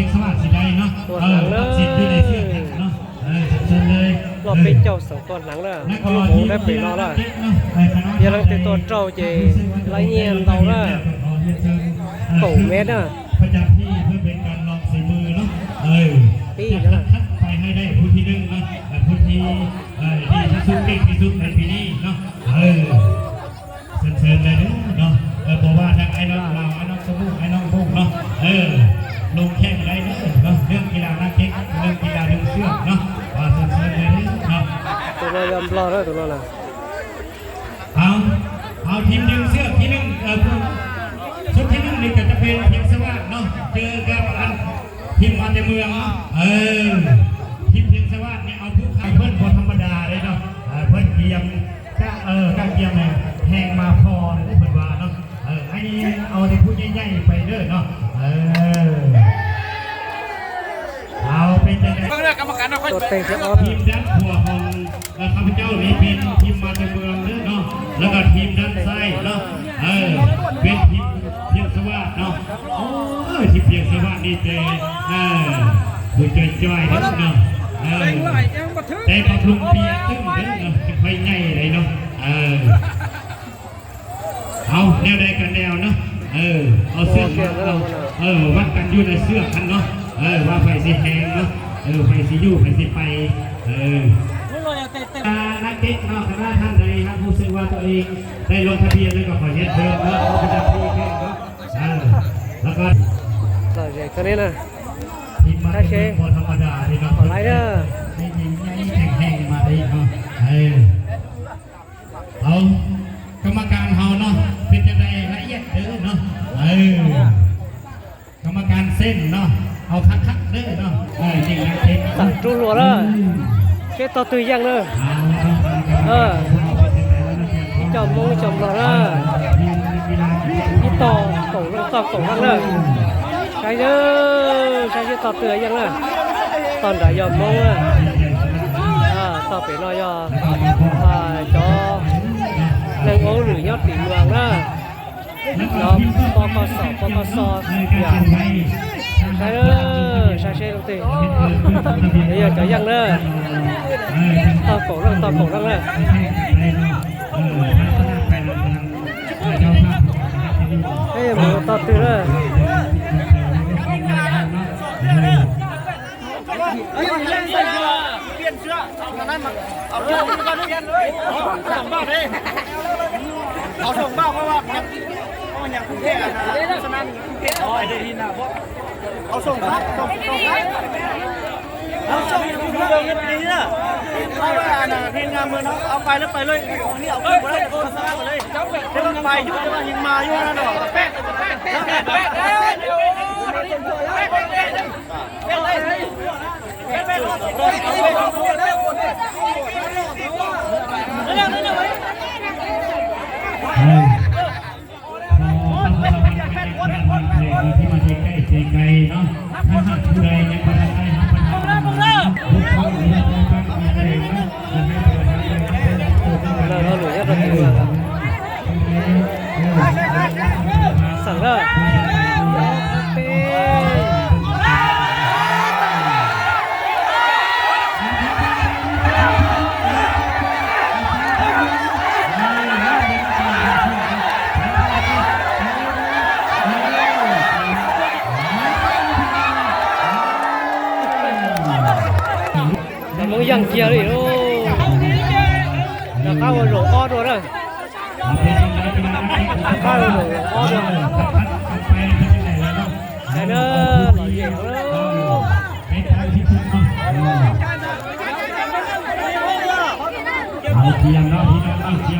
พียงสวัสดิ์สิได้เนาะสิอยู่ในเสื้อเนาะเชิญเลยเราเป็นเจ้าสองตัวหลังแล้วเขาโมได้เป็นเราแล้วเดี๋ยวเราติดตัวเจ้าเจไรเงี้ยเราแล้วโป่เม็ดอ่ะประจำที่เพื่อเป็นการลองสีมือเนาะปีนะไปให้ได้ผู้ที่1เนาะผู้ที่ดีที่สุดเก่งที่สุดในปีนี้เนาะเชิญเลยเนาะบอกว่าทางไอ้น้องเราไอ้น้องสมุทรไอ้น้องพุ่งเนาะลงแข่งได้เนาะเรื่องกีฬานักเก็ตเรื่องกีฬาดึงเชือกเนาะเชิญเลยเนาะตัวเรายอมรอแล้วตัวเราล่ะเอาทีมดึงเชือกที่ชุดที่1นี่ก็จะเป็นทีมสวัสดิ์เนาะเจอกับทีมมาในเมืองทีมเพียงสวัสดิ์เนี่ยเอาผู้ขายเพิ่นพอธรรมดาเลยเนาะเพิ่นเกียมก็เกียมแหงมาพอเลยเพิ่นว่าเนาะไอ้นี่เอาแต่ผู้ใหญ่ๆไปเด้อเนาะเอาเป็นยังไงตัวเต็งจะออทีมด้านขวาของข้าพเจ้านี่เป็นทีมมาในเมืองเนาะแล้วก็ทีมด้านซ้ายเนาะเป็นทีมเพียงสวัสดิ์เนาะทีมเพียงสวัสดิ์นี่เจผู้จ่อยๆเนาะแต่ปทุมเปียตึ้งเด้อเนาะไปใหญ่เลยเนาะเอาแนวใดกันแนวเนาะเอาเสื้อวัดกันอยู่ในเสื้อกันเนาะว่าไฟสีแหงเนาะไฟสียู่ไฟสีไปนักเตะเนาะคณะท่านใดครับรู้สึกว่าตัวเองได้ลงทะเบียนแล้วก็ขอเชิญเชิญเนาะประจำที่แข่งเนาะแล้วก็ต่อใหญ่คนนี้นะทีมมาเป็นคนธรรมดาที่เนาะไรเด้อไม่ยิงไม่แข่งมาได้เนาะเอากรรมการเฮาเนาะเป็นยังไงละเอียดเด้อเนาะกรรมการเส้นเนาะเอาคักเด้อเนาะจริงนะเส้นสั่งจูรัวเลยเช็ดต่อตุยยังเลยจอมมือจอมรอเลยยี่ต่อส่งเรื่องต่อส่งเรื่องเลยใช่เด้อใช่ต่อเตือยังเลยตอนไหนยอมมือต่อเป็นรอยจอเรื่องโอ้หรือยอดตีเมืองนะยอมปปสอย่างใช่เด้อใช่ตรงตีนี่จะยังเลยต่อโขงเรื่องเลยเฮ้ยมือต่อตีเลยเปลี่ยนเสื้อเอานั้นมาเอาเสื้อมาเปลี่ยนเลยส่งบ้าเลยเอาส่งบ้าเพราะว่ามันยังกรุงเทพนะฉะนั้นกรุงเทพอ๋อได้ยินนะเพราะเอาส่งครับส่งเอาส่งอยู่ที่เดิมนี่นะเอาไปเพลงงานเมืองเอาไปแล้วไปเลยนี่เอาไปเลยโฆษณาไปเลยเดี๋ยวมันไปยุ่งจะมายิงมายุ่งนะดอกแป๊ะที่มาใกล้ไกลเนาะถ้าหากผู้ใดยังไม่ได้ทำปัญหาทุกคนมีความตั้งใจเนาะเราหลุดยอดตีเมืองสั่งเลยมึงยังเกียร์เลยโอ้แล้วเข้าหลงอ้อตัวเลยเข้าหลงอ้อตัวแต่เนอะหล่อเยี่ยมเลยเอาเทียมเนาะพี่น้องเทียม